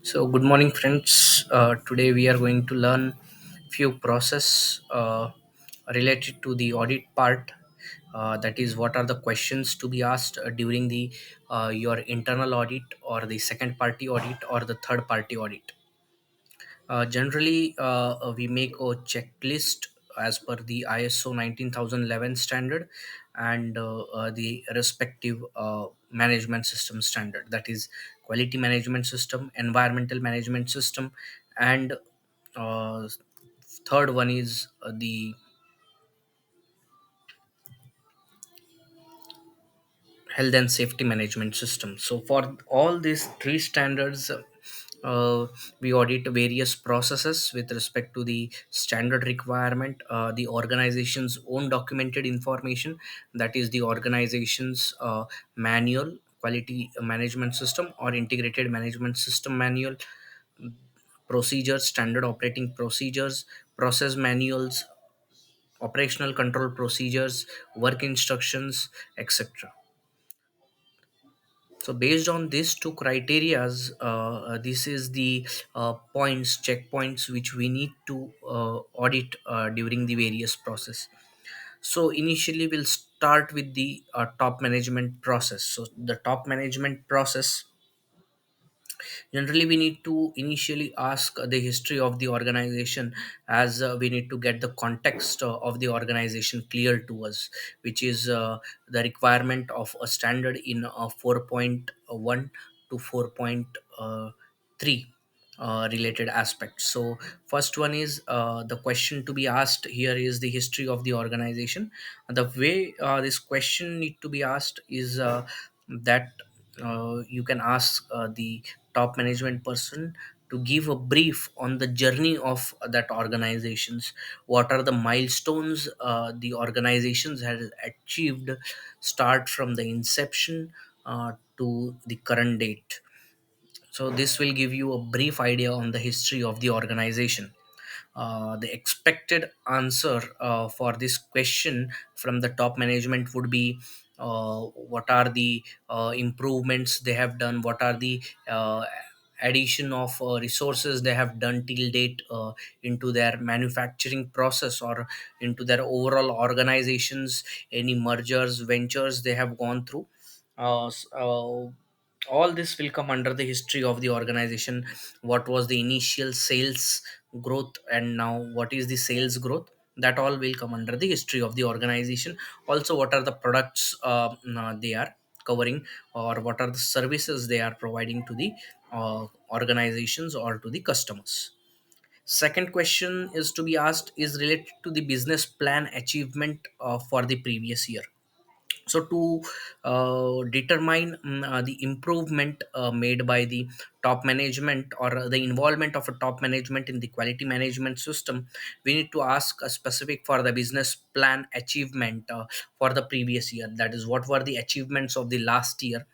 So, good morning, friends. Today we are going to learn few process related to the audit part. That is, what are the questions to be asked during the your internal audit, or the second party audit, or the third party audit. Generally, we make a checklist as per the ISO 19011 standard and the respective management system standard. That is quality management system, environmental management system, and uh, third one is the health and safety management system. So for all these three standards, we audit various processes with respect to the standard requirement, the organization's own documented information, that is the organization's manual, quality management system or integrated management system manual, procedures, standard operating procedures, process manuals, operational control procedures, work instructions, etc. So based on these two criterias, this is the points, checkpoints which we need to audit during the various process. So initially we'll start with the top management process. So the top management process, generally we need to initially ask the history of the organization, as we need to get the context of the organization clear to us, which is the requirement of a standard in 4.1 to 4.3 related aspects. So first one is, the question to be asked here is the history of the organization. The way this question need to be asked is that you can ask the top management person to give a brief on the journey of that organizations. What are the milestones the organizations has achieved, start from the inception to the current date. So this will give you a brief idea on the history of the organization. The expected answer for this question from the top management would be, what are the improvements they have done, what are the addition of resources they have done till date into their manufacturing process or into their overall organizations, any mergers, ventures they have gone through. All this will come under the history of the organization. What was the initial sales growth and now what is the sales growth, that all will come under the history of the organization. Also, what are the products they are covering, or what are the services they are providing to the organizations or to the customers. Second question is to be asked is related to the business plan achievement for the previous year. So to determine the improvement made by the top management, or the involvement of a top management in the quality management system, we need to ask a specific for the business plan achievement for the previous year. That is, what were the achievements of the last year.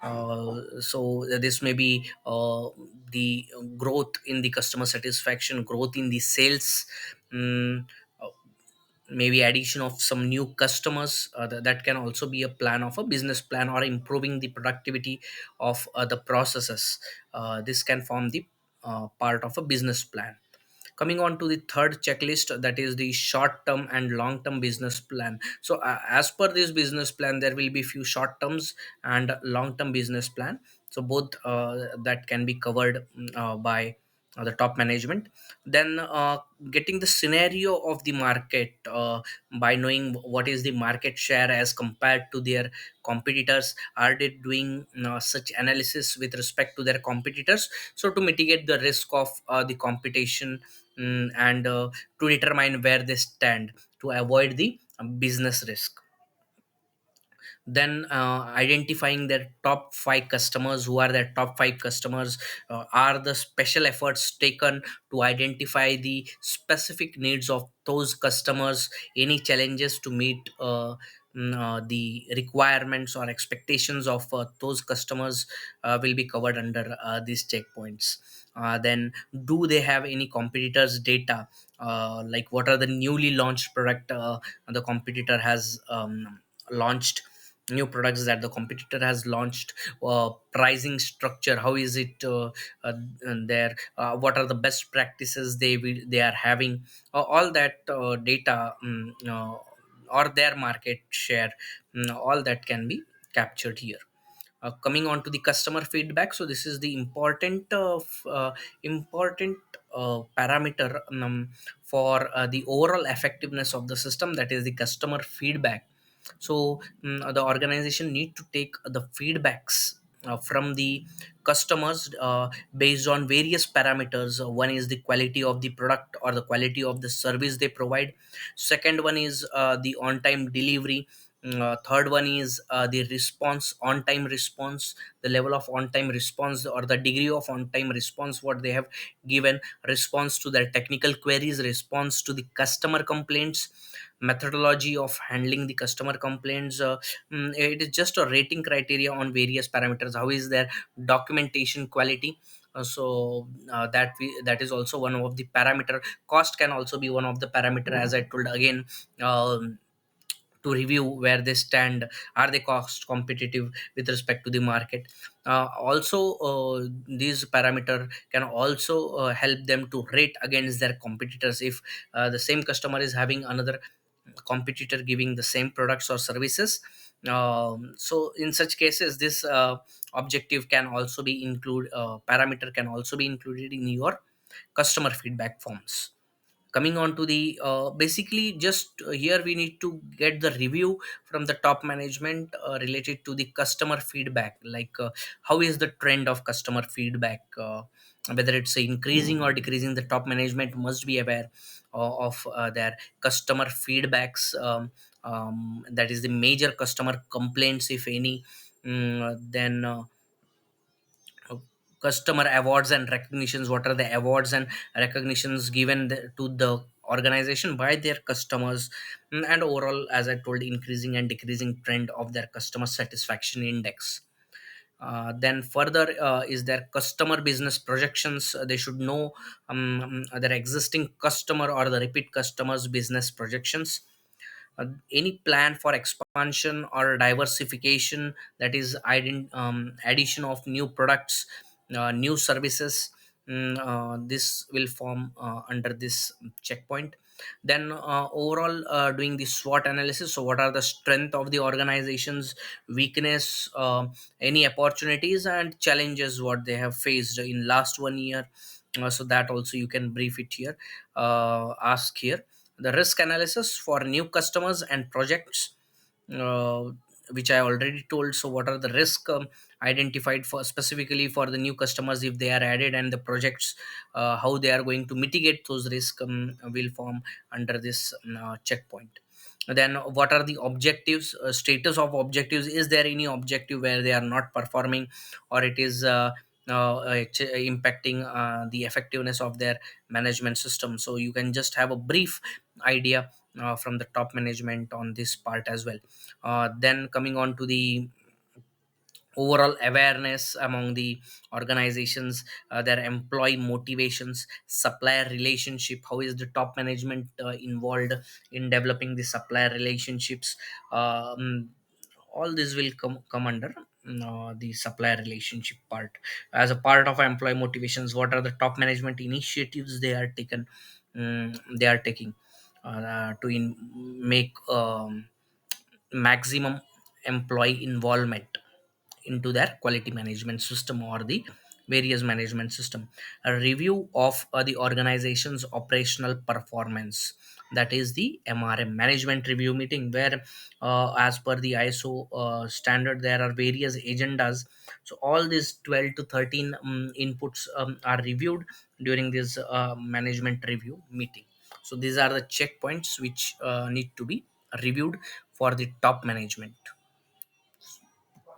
So this may be the growth in the customer satisfaction, growth in the sales, mm, maybe addition of some new customers. That can also be a plan of a business plan, or improving the productivity of the processes. This can form the part of a business plan. Coming on to the third checklist, that is the short term and long term business plan. So as per this business plan, there will be few short terms and long term business plan. So both that can be covered by the top management. Then getting the scenario of the market, by knowing what is the market share as compared to their competitors. Are they doing such analysis with respect to their competitors, so to mitigate the risk of the competition, and to determine where they stand, to avoid the business risk. Then identifying their top five customers. Who are their top five customers? Are the special efforts taken to identify the specific needs of those customers? Any challenges to meet the requirements or expectations of those customers will be covered under these checkpoints. Then, do they have any competitors data, like what are the newly launched product the competitor has launched, new products that the competitor has launched, pricing structure, how is it there, what are the best practices they are having, all that data, or their market share, all that can be captured here. Coming on to the customer feedback, so this is the important parameter, for the overall effectiveness of the system, that is the customer feedback. So the organization need to take the feedbacks from the customers, based on various parameters. One is the quality of the product or the quality of the service they provide. Second one is the on time delivery. Third one is the response, on time response, the level of on time response or the degree of on time response what they have given, response to their technical queries, response to the customer complaints, methodology of handling the customer complaints. It is just a rating criteria on various parameters. How is their documentation quality? That is also one of the parameter. Cost can also be one of the parameter, as I told again. To review where they stand, are they cost competitive with respect to the market. Also, these parameter can also help them to rate against their competitors. If the same customer is having another competitor giving the same products or services, so in such cases this objective can also be include parameter can also be included in your customer feedback forms. Coming on to the basically just here we need to get the review from the top management related to the customer feedback, like how is the trend of customer feedback, whether it's increasing or decreasing. The top management must be aware of their customer feedbacks, that is the major customer complaints if any. Then customer awards and recognitions, what are the awards and recognitions given to the organization by their customers. And overall, as I told, increasing and decreasing trend of their customer satisfaction index. Then further is their customer business projections. They should know their existing customer or the repeat customers business projections. Any plan for expansion or diversification, that is addition of new products, new services. This will form under this checkpoint. Then overall, doing the SWOT analysis, so what are the strength of the organization's weakness, any opportunities and challenges what they have faced in last 1 year. So that also you can brief it here, ask here. The risk analysis for new customers and projects, uh, which I already told. So what are the risk identified for specifically for the new customers if they are added, and the projects, how they are going to mitigate those risks, will form under this checkpoint. Then what are the objectives, status of objectives, is there any objective where they are not performing, or it is impacting the effectiveness of their management system. So you can just have a brief idea from the top management on this part as well. Then coming on to the overall awareness among the organizations, their employee motivations, supplier relationship, how is the top management involved in developing the supplier relationships. All this will come under the supplier relationship part. As a part of employee motivations, what are the top management initiatives they are taking to make maximum employee involvement into their quality management system or the various management system. A review of the organization's operational performance, that is the MRM, management review meeting, where as per the ISO standard there are various agendas. So all these 12 to 13 inputs are reviewed during this management review meeting. So these are the checkpoints which need to be reviewed for the top management.